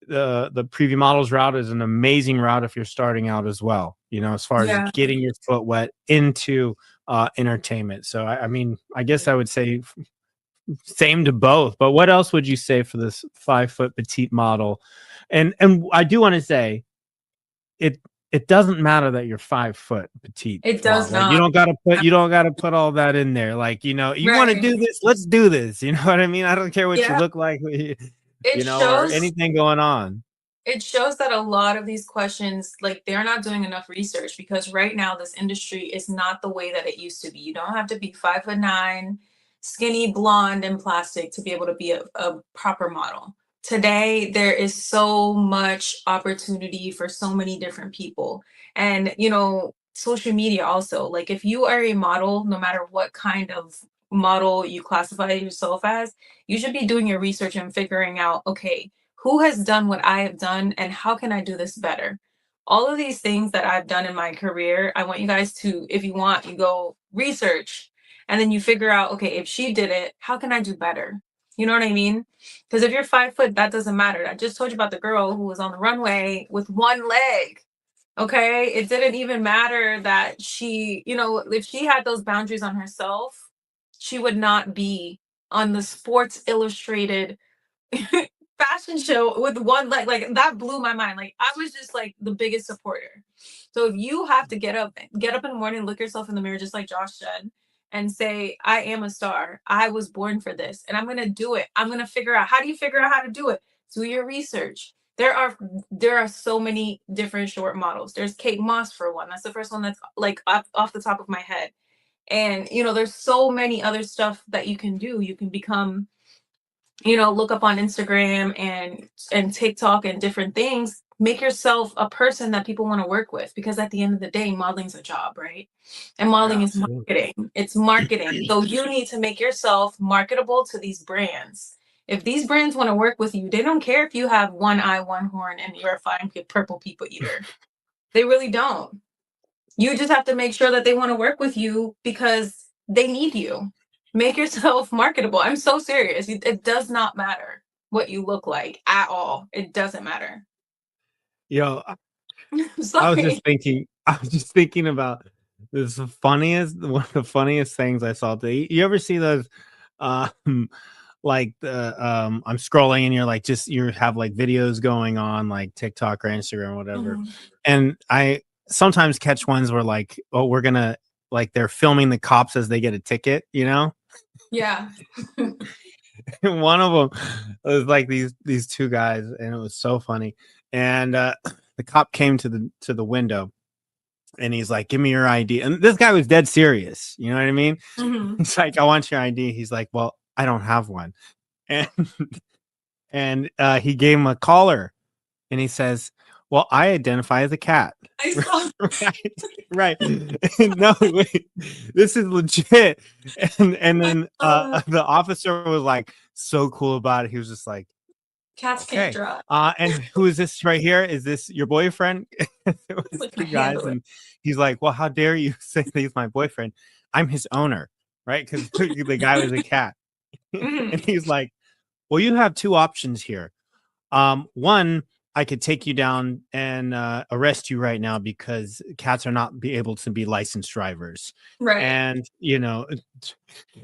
the preview models route is an amazing route if you're starting out as well, you know, as far as Yeah. getting your foot wet into entertainment. So I mean, I guess I would say same to both. But what else would you say for this 5-foot petite model? And I do want to say it it doesn't matter that you're 5 foot petite It does model. Like you not. don't gotta put all that in there. Like, you know, you want to Right. do this, let's do this. You know what I mean? I don't care what you Yeah. look like, It you know, or shows anything going on. It shows that a lot of these questions, like, they're not doing enough research, because right now this industry is not the way that it used to be. You don't have to be 5'9", skinny, blonde, and plastic to be able to be a proper model. Today, there is so much opportunity for so many different people. And, social media also, like, if you are a model, no matter what kind of model you classify yourself as, you should be doing your research and figuring out, okay, who has done what I have done and how can I do this better? All of these things that I've done in my career, I want you guys to, if you want, you go research and then you figure out, okay, if she did it, how can I do better? You know what I mean? Because if you're 5 foot, that doesn't matter. I just told you about the girl who was on the runway with one leg. Okay. It didn't even matter that she, if she had those boundaries on herself, she would not be on the Sports Illustrated fashion show with one leg. Like, that blew my mind. Like, I was just like the biggest supporter. So if you have to get up in the morning, look yourself in the mirror, just like Josh said, and say, I am a star. I was born for this and I'm going to do it. I'm going to figure out, how do you figure out how to do it? Do your research. There are so many different short models. There's Kate Moss, for one. That's the first one that's like off the top of my head. And there's so many other stuff that you can do. You can become, look up on Instagram and TikTok and different things. Make yourself a person that people want to work with, because at the end of the day, modeling's a job, right? And modeling is marketing. It's marketing. So you need to make yourself marketable to these brands. If these brands want to work with you, they don't care if you have one eye, one horn, and you're a fine purple people eater. They really don't. You just have to make sure that they want to work with you because they need you. Make yourself marketable. I'm so serious. It does not matter what you look like at all. It doesn't matter. Yo, Sorry. I was just thinking about this one of the funniest things I saw today. You ever see those like the I'm scrolling and you're like, just you have like videos going on like TikTok or Instagram or whatever. Mhm. And I sometimes catch ones where like, oh, we're gonna like they're filming the cops as they get a ticket, Yeah. And one of them was like these two guys, and it was so funny. And the cop came to the window, and he's like, "Give me your ID." And this guy was dead serious. You know what I mean? Mhm. He's like, "I want your ID." He's like, "Well, I don't have one." And he gave him a collar, and he says, "Well, I identify as a cat." I saw. Right. No, wait, this is legit. And then the officer was like so cool about it. He was just like, Cats can't okay. drive. And who is this right here? Is this your boyfriend? It was Like, two I guys, handle it. and he's like, well, how dare you say that he's my boyfriend? I'm his owner, right? Because the guy was a cat. Mhm. And he's like, well, you have two options here. One, I could take you down and arrest you right now because cats are not be able to be licensed drivers. Right. And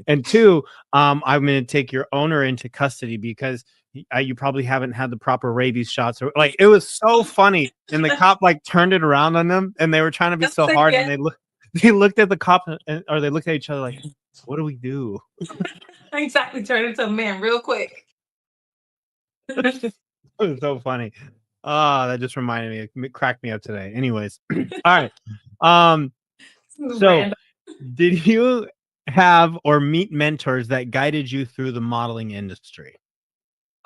and two, I'm going to take your owner into custody because you probably haven't had the proper rabies shots, or like it was so funny. And the cop like turned it around on them, and they were trying to be so hard, and they looked at the cop, or they looked at each other like, what do we do? Exactly. Turn into a man real quick. It was so funny. Oh, that just reminded me. It cracked me up today. Anyways, all right. So Random. did you have or meet mentors that guided you through the modeling industry?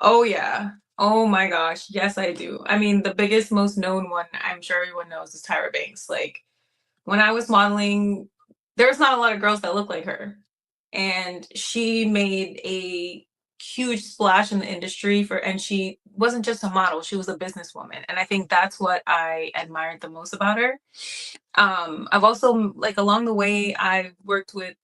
Oh yeah. Oh my gosh. Yes, I do. I mean, the biggest, most known one, I'm sure everyone knows, is Tyra Banks. Like, when I was modeling, there's not a lot of girls that look like her. And she made a huge splash in the industry and she wasn't just a model, she was a businesswoman. And I think that's what I admired the most about her. I've also, like, along the way, I've worked with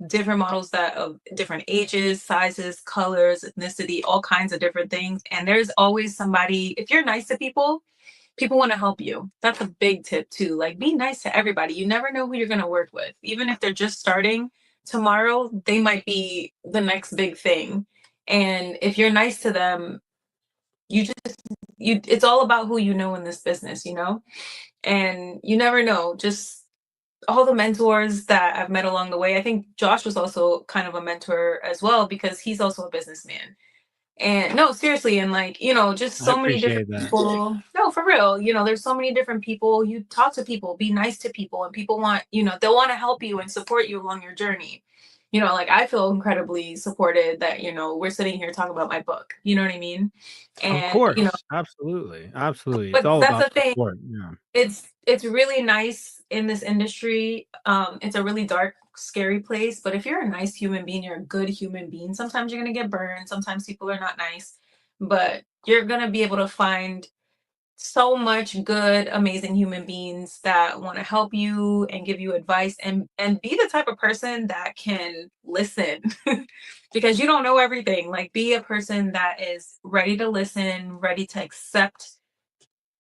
different models that of different ages, sizes, colors, ethnicity, all kinds of different things. And there's always somebody, if you're nice to people, people want to help you. That's a big tip too. Like, be nice to everybody. You never know who you're going to work with. Even if they're just starting tomorrow, they might be the next big thing. And if you're nice to them, you just it's all about who you know in this business. And you never know. Just all the mentors that I've met along the way. I think Josh was also kind of a mentor as well, because he's also a businessman. And no, seriously, and like, just so many different people. No, for real. There's so many different people. You talk to people, be nice to people, and people want, they'll want to help you and support you along your journey. Like I feel incredibly supported that, we're sitting here talking about my book. You know what I mean? And of course, absolutely. Absolutely. It's but all that's about the thing. support. Yeah. It's really nice in this industry. It's a really dark, scary place. But if you're a nice human being, you're a good human being. Sometimes you're gonna get burned. Sometimes people are not nice, but you're gonna be able to find so much good, amazing human beings that want to help you and give you advice and be the type of person that can listen because you don't know everything. Like be a person that is ready to listen, ready to accept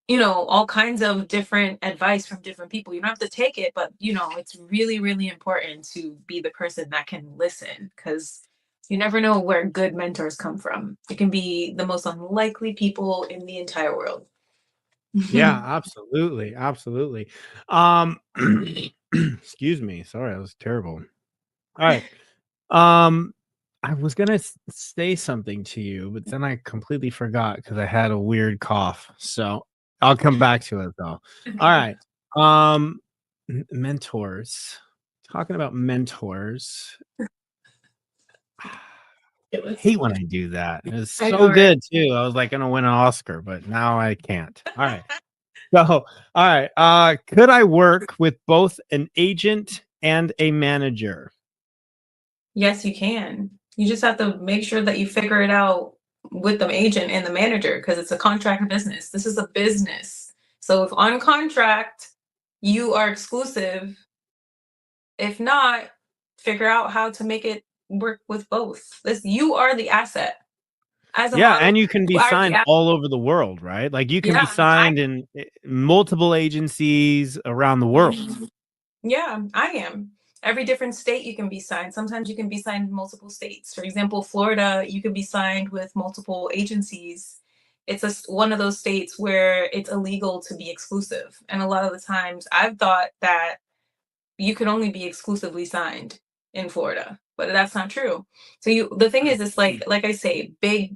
all kinds of different advice from different people. You don't have to take it, but it's really, really important to be the person that can listen because you never know where good mentors come from. It can be the most unlikely people in the entire world. Yeah, absolutely. Absolutely. Excuse me. Sorry, that was terrible. All right. I was gonna say something to you, but then I completely forgot because I had a weird cough. So I'll come back to it though. All right. Mentors. Talking about mentors. I hate when I do that. It's so good too. I was like gonna win an Oscar, but now I can't. All right. So, all right. Could I work with both an agent and a manager? Yes, you can. You just have to make sure that you figure it out with the agent and the manager because it's a contract business. This is a business. So if on contract you are exclusive, if not, figure out how to make it work with both. You are the asset. As a model, and you can be signed all over the world, right? Like you can be signed in multiple agencies around the world. Yeah, I am. Every different state you can be signed. Sometimes you can be signed in multiple states. For example, Florida, you can be signed with multiple agencies. It's one of those states where it's illegal to be exclusive. And a lot of the times I've thought that you could only be exclusively signed in Florida, but that's not true. So the thing is, it's like I say, big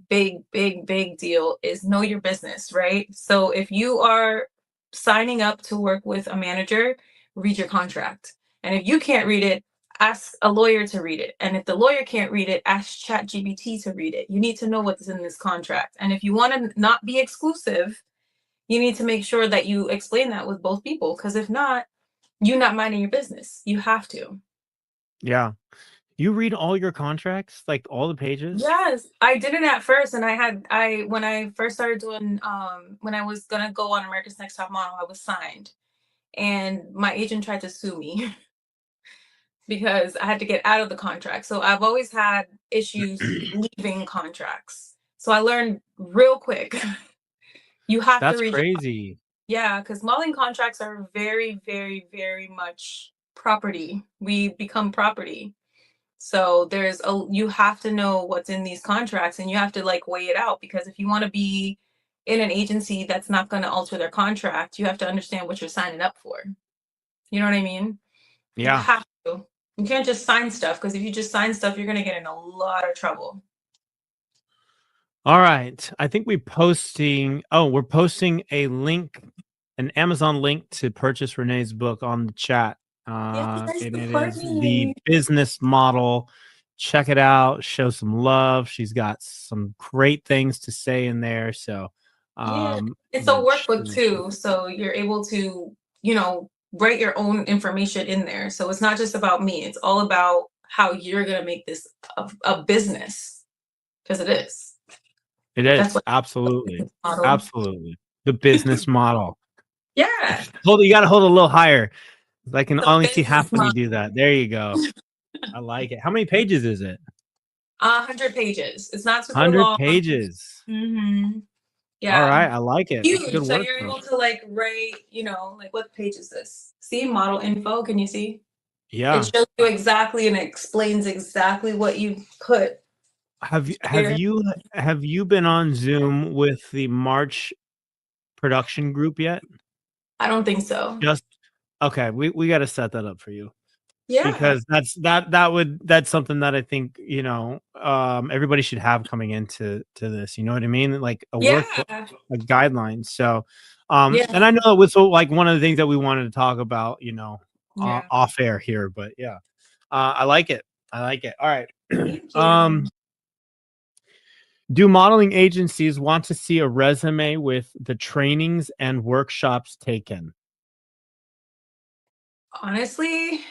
deal is know your business, right? So if you are signing up to work with a manager, read your contract. And if you can't read it, ask a lawyer to read it. And if the lawyer can't read it, ask ChatGPT to read it. You need to know what's in this contract. And if you want to not be exclusive, you need to make sure that you explain that with both people. Because if not, you're not minding your business. You have to. Yeah. You read all your contracts, like all the pages? Yes, I didn't at first, and when I first started doing when I was gonna go on America's Next Top Model, I was signed, and my agent tried to sue me because I had to get out of the contract. So I've always had issues leaving contracts. So I learned real quick. You have That's to read crazy. Yeah, because modeling contracts are very, very, very much property. We become property. So you have to know what's in these contracts and you have to like weigh it out because if you want to be in an agency that's not going to alter their contract, you have to understand what you're signing up for. You know what I mean? You Yeah. have to. You can't just sign stuff because if you just sign stuff, you're going to get in a lot of trouble. All right. I think we're posting a link, an Amazon link to purchase Renee's book on the chat. And it is The Business Model. Check it out. Show some love. She's got some great things to say in there. So it's a workbook too. So you're able to, write your own information in there. So it's not just about me. It's all about how you're going to make this a business because it is. It is. Absolutely. Absolutely. The business model. Yeah. You got to hold a little higher. I can only see half when you do that. There you go. I like it. How many pages is it? 100 pages. It's not super 100 long. pages. Mm-hmm. Yeah. All right. I like it. Huge. Good So work. you're able to like write, like what page is this? See model info. Can you see? Yeah. It shows you exactly and explains exactly what you put. Have you been on Zoom with the March production group yet? I don't think so. Okay, we got to set that up for you. Yeah. Because that's something that I think, everybody should have coming into this. You know what I mean? Like a workbook, a guideline. So, and I know it was like one of the things that we wanted to talk about, off air here, but yeah, I like it. I like it. All right. Do modeling agencies want to see a resume with the trainings and workshops taken? Honestly,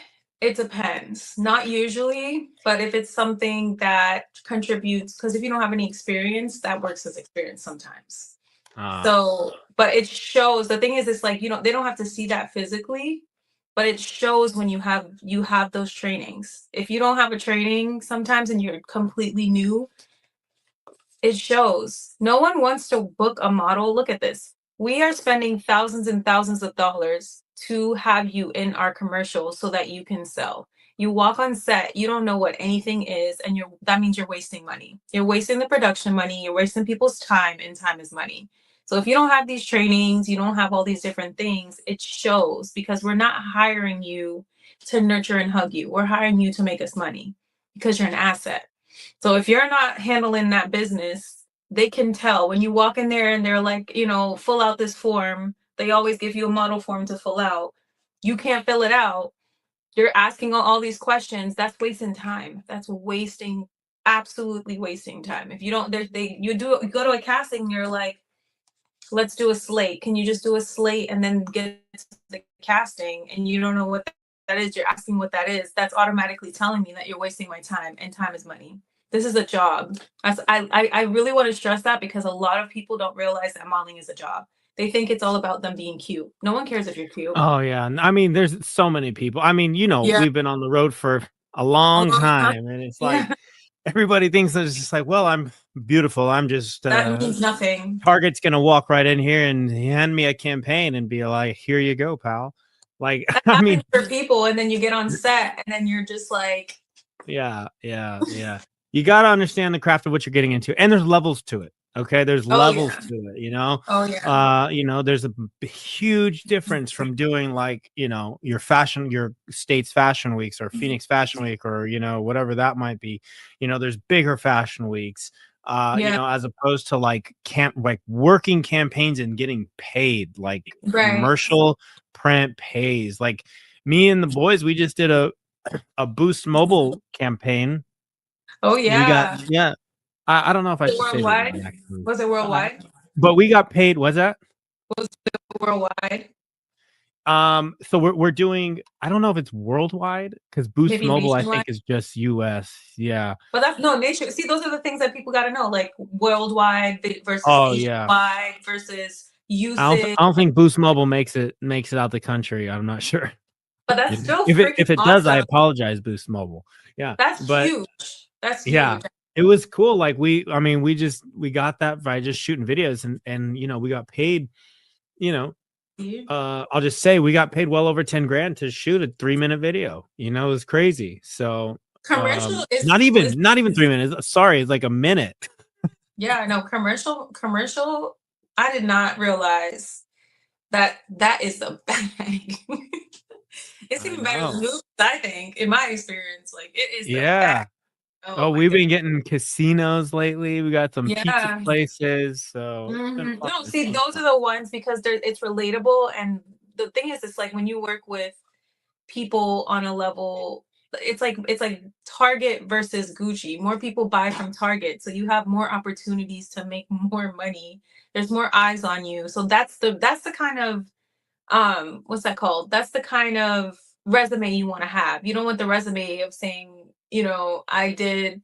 it depends. Not usually, but if it's something that contributes, because if you don't have any experience, that works as experience sometimes. So, but it shows. The thing is, it's like they don't have to see that physically, but it shows when you have those trainings. If you don't have a training sometimes and you're completely new, it shows. No one wants to book a model. Look at this. We are spending thousands and thousands of dollars to have you in our commercial so that you can sell. You walk on set, you don't know what anything is, and that means you're wasting money. You're wasting the production money, you're wasting people's time, and time is money. So if you don't have these trainings, you don't have all these different things, it shows, because we're not hiring you to nurture and hug you. We're hiring you to make us money because you're an asset. So if you're not handling that business, they can tell when you walk in there and they're like, fill out this form. They always give you a model form to fill out. You can't fill it out. You're asking all these questions. That's wasting time. That's absolutely wasting time. If you don't, you go to a casting, you're like, let's do a slate. Can you just do a slate and then get to the casting? And you don't know what that is. You're asking what that is. That's automatically telling me that you're wasting my time, and time is money. This is a job. I really want to stress that, because a lot of people don't realize that modeling is a job. They think it's all about them being cute. No one cares if you're cute. Oh yeah. I mean, there's so many people. I mean, we've been on the road for a long time, and it's like everybody thinks that it's just like, well, I'm beautiful. I'm just that means nothing. Target's gonna walk right in here and hand me a campaign and be like, here you go, pal. Like, I mean, for people, and then you get on set and then you're just like, yeah. You got to understand the craft of what you're getting into, and there's levels to it. Okay, there's levels to it. Oh yeah. There's a huge difference from doing like your state's fashion weeks or Phoenix Fashion Week or whatever that might be. There's bigger fashion weeks. As opposed to like working campaigns and getting paid, like commercial print pays. Like me and the boys, we just did a Boost Mobile campaign. Oh yeah. I don't know if I should say that. Was it worldwide? But we got paid. Was that? Was it worldwide? So we're doing. I don't know if it's worldwide, because Boost Mobile nationwide? I think is just US. Yeah. But that's nation. See, those are the things that people got to know, like worldwide versus nationwide versus usage. I don't think Boost Mobile makes it out the country. I'm not sure. But that's still if it does, I apologize, Boost Mobile. Yeah. That's huge. That's huge. Yeah. It was cool. Like we got that by just shooting videos, and we got paid, I'll just say we got paid well over 10 grand to shoot a 3-minute video. It was crazy. So commercial is not even 3 minutes. Sorry, it's like a minute. Yeah, no, commercial. I did not realize that is the bag. It's even better than movies, I think, in my experience. Like, it is the bag. Oh, we've been getting casinos lately. We got some pizza places. So no, see, those are the ones, because it's relatable. And the thing is, it's like when you work with people on a level, it's like Target versus Gucci. More people buy from Target, so you have more opportunities to make more money. There's more eyes on you. So that's the kind of what's that called? That's the kind of resume you want to have. You don't want the resume of saying, I did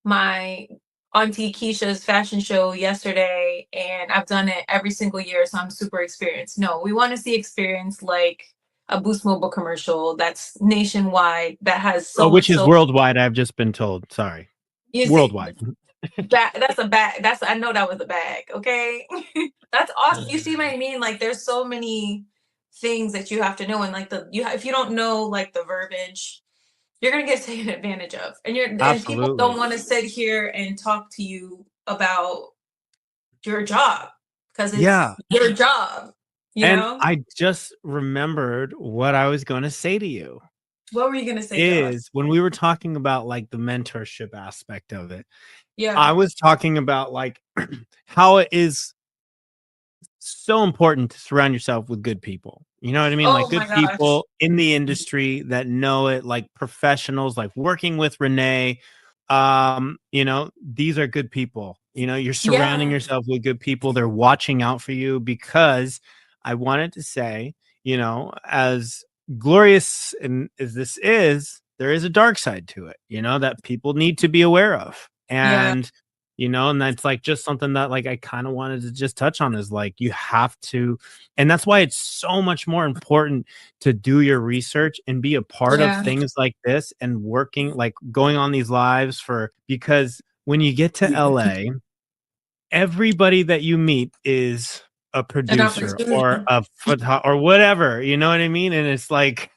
my Auntie Keisha's fashion show yesterday and I've done it every single year, so I'm super experienced. No, we want to see experience like a Boost Mobile commercial that's nationwide, that has which is worldwide, I've just been told. Sorry. Worldwide. That's a bag. I know that was a bag. Okay. That's awesome. You see what I mean? Like, there's so many things that you have to know, and like if you don't know like the verbiage, you're gonna get taken advantage of, and people don't want to sit here and talk to you about your job, because it's your job. You know? I just remembered what I was going to say to you. What were you gonna say, Josh? is when we were talking about like the mentorship aspect of it, Yeah. I was talking about like how it is so important to surround yourself with good people. You know what I mean? Like Oh my good gosh. people in the industry that know it, like professionals, like working with Renee. You know, these are good people. You know, you're surrounding Yeah. yourself with good people. They're watching out for you because I wanted to say, you know, as glorious and as this is, there is a dark side to it, you know, that people need to be aware of. Yeah. And you know, and that's like just something that like I kind of wanted to just touch on is like you have to, and that's why it's so much more important to do your research and be a part of Yeah. things like this and working like going on these lives for, because when you get to LA, everybody that you meet is a An producer or opportunity. a photo or whatever, you know what I mean? And it's like,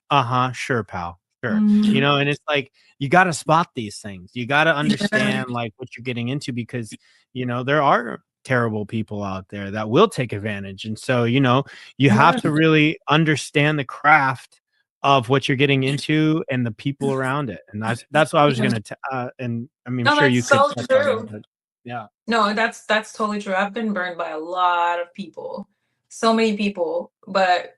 sure, pal, sure. You Mhm. know, and it's like you got to spot these things. You got to Yeah. understand like what you're getting into because, you know, there are terrible people out there that will take advantage. And so, you know, you have Yeah. to really understand the craft of what you're getting into and the people around it. And that's what I was Yeah. going to and I mean, I'm No, sure that's you could so touch on it, true. but yeah. No, that's totally true. I've been burned by a lot of people. So many people. But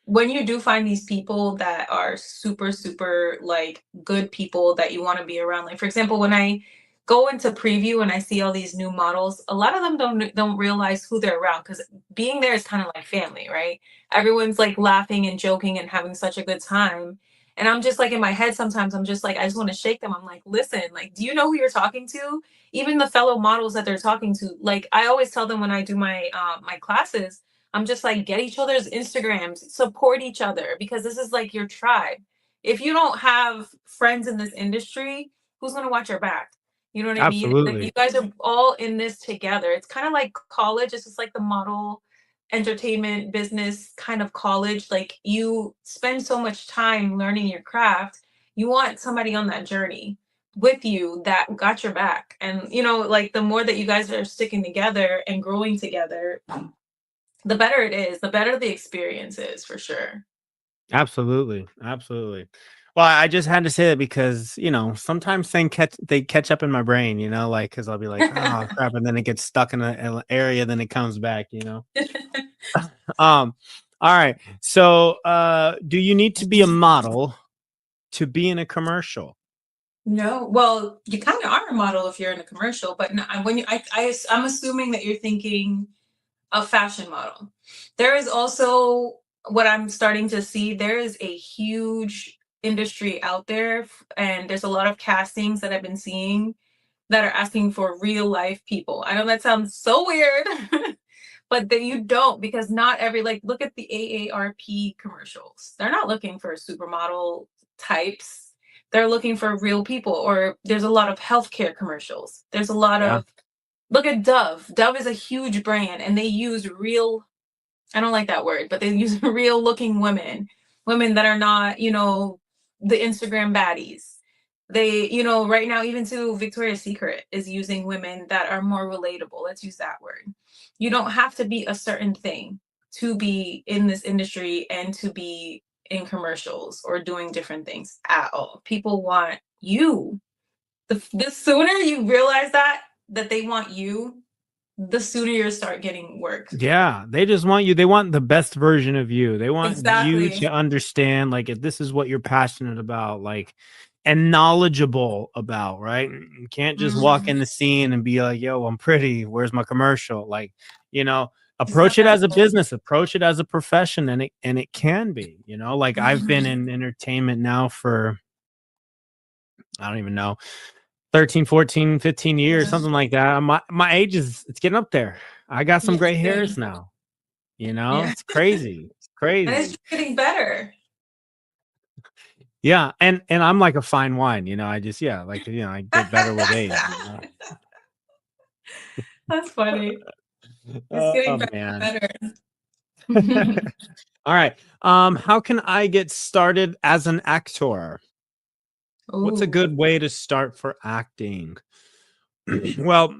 when you do find these people that are super, super like good people that you want to be around, like for example, when I go into preview and I see all these new models, a lot of them don't realize who they're around because being there is kind of like family, right? Everyone's like laughing and joking and having such a good time. And I'm just like in my head sometimes I'm just like I just want to shake them. I'm like, listen, like, do you know who you're talking to? Even the fellow models that they're talking to, like I always tell them when I do my classes, I'm just like, get each other's Instagrams, support each other because this is like your tribe. If you don't have friends in this industry, who's going to watch your back? You know what I mean? Like you Absolutely. guys are all in this together. It's kind of like college. It's just like the model entertainment business kind of college. Like you spend so much time learning your craft. You want somebody on that journey with you that got your back. And you know, like the more that you guys are sticking together and growing together, the better it is, the better the experience is for sure. Absolutely. Absolutely. Well, I just had to say that because, you know, sometimes they catch up in my brain, you know, like because I'll be like, oh crap, and then it gets stuck in an area, then it comes back, you know. Um, all right. So do you need to be a model to be in a commercial? No, well, you kind of are a model if you're in a commercial, but no, when I'm assuming that you're thinking a fashion model. There is also what I'm starting to see. There is a huge industry out there, and there's a lot of castings that I've been seeing that are asking for real life people. I know that sounds so weird, but that you don't because not every like look at the AARP commercials. They're not looking for supermodel types. They're looking for real people. Or there's a lot of healthcare commercials. There's a lot Yeah. of look at Dove. Dove is a huge brand and they use real I don't like that word, but they use real looking women, women that are not, you know, the Instagram baddies. They, you know, right now, even too, Victoria's Secret is using women that are more relatable. Let's use that word. You don't have to be a certain thing to be in this industry and to be in commercials or doing different things at all. People want you. The sooner you realize that they want you, the sooner you start getting work. Yeah, they just want you. They want the best version of you. They want you Exactly. to understand, like, if this is what you're passionate about, like, and knowledgeable about, right? You can't just walk in Mhm. the scene and be like, yo, I'm pretty. Where's my commercial? Like, you know, approach it as a Exactly. business, approach it as a profession, and it can be, you know, like I've been Mhm. in entertainment now for I don't even know, 13, 14, 15 years, Yeah. something like that. My age is it's getting up there. I got some Yeah, gray hairs same. now. You know, Yeah. it's crazy. It's And it's crazy. just getting better. Yeah, and I'm like a fine wine, you know. I just like I get better with age, you know. That's funny. It's getting Oh better man. and better. All right. How can I get started as an actor? What's a Ooh. good way to start for acting? Well,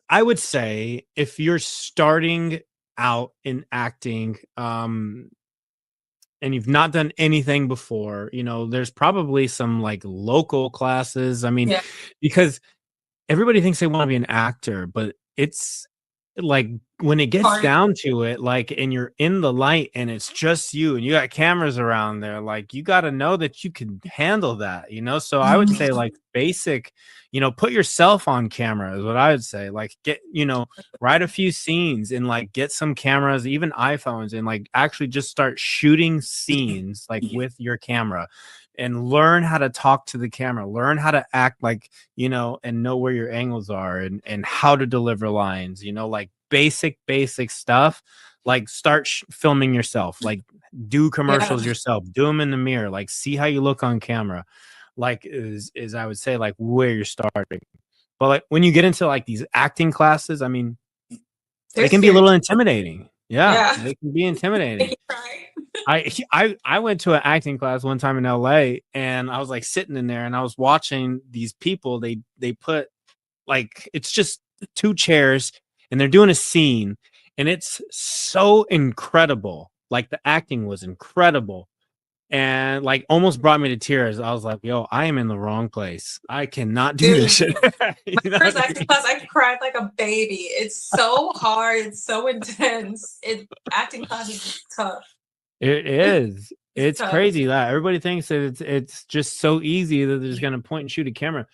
I would say if you're starting out in acting, and you've not done anything before, you know, there's probably some like local classes. I mean, because everybody thinks they want to be an actor, but it's like when it gets down to it, like, and you're in the light and it's just you and you got cameras around there, like you got to know that you can handle that, you know? So I would say like basic, you know, put yourself on camera is what I would say. Like get, you know, write a few scenes and like get some cameras, even iPhones, and like actually just start shooting scenes like with your camera and learn how to talk to the camera, learn how to act like, you know, and know where your angles are and how to deliver lines, you know, like basic stuff. Like start filming yourself, like do commercials yourself, do them in the mirror, like see how you look on camera, like is I would say like where you're starting. But like when you get into like these acting classes, I mean, they can be a little intimidating. Yeah. They can be intimidating. I went to an acting class one time in LA, and I was like sitting in there and I was watching these people. They put like, it's just 2 chairs and they're doing a scene, and it's so incredible. Like the acting was incredible and like almost brought me to tears. I was like, yo, I am in the wrong place. I cannot do this shit. My first acting class, I cried like a baby. It's so hard. It's so intense. Acting class is tough. It is. It's crazy that everybody thinks that it's just so easy that they're just going to point and shoot a camera.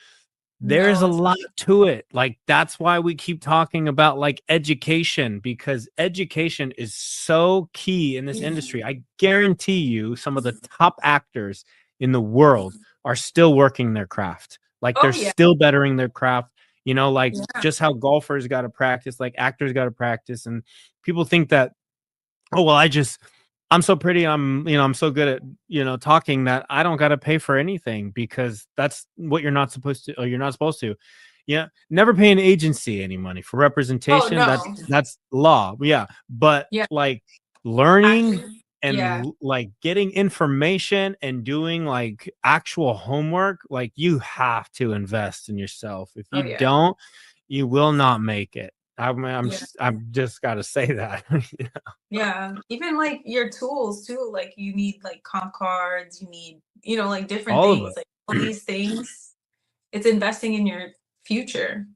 There's a lot to it. Like that's why we keep talking about like education, because education is so key in this industry. I guarantee you some of the top actors in the world are still working their craft. Like they're still bettering their craft, you know, like just how golfers got to practice, like actors got to practice. And people think that, oh, well, I'm so pretty. I'm so good at, you know, talking that I don't got to pay for anything, because that's what you're not supposed to, or you're not supposed to. Yeah. Never pay an agency any money for representation. That's law. Yeah. But like learning and like getting information and doing like actual homework, like you have to invest in yourself. If you don't, you will not make it. I'm just got to say that. Even like your tools too, like you need like comp cards, you need, you know, like different things, like all these things. It's investing in your future.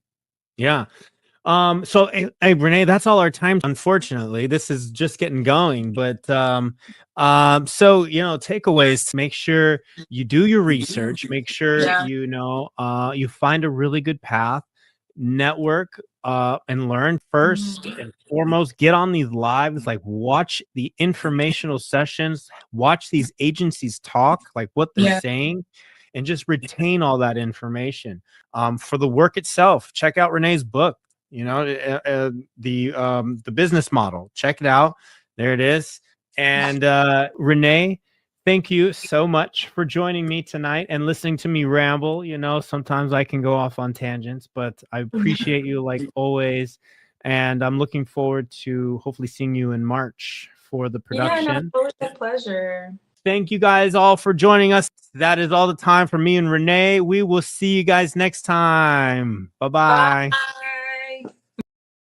So hey Renee, that's all our time, unfortunately. This is just getting going, but so you know, takeaways: make sure you do your research, make sure you know you find a really good path, network and learn first and foremost. Get on these lives, like watch the informational sessions, watch these agencies talk, like what they're saying, and just retain all that information. For the work itself, check out Renee's book, you know, the business model. Check it out. There it is. And Renee, thank you so much for joining me tonight and listening to me ramble. You know, sometimes I can go off on tangents, but I appreciate you like always. And I'm looking forward to hopefully seeing you in March for the production. It was a pleasure. Thank you guys all for joining us. That is all the time for me and Renee. We will see you guys next time. Bye-bye. Bye.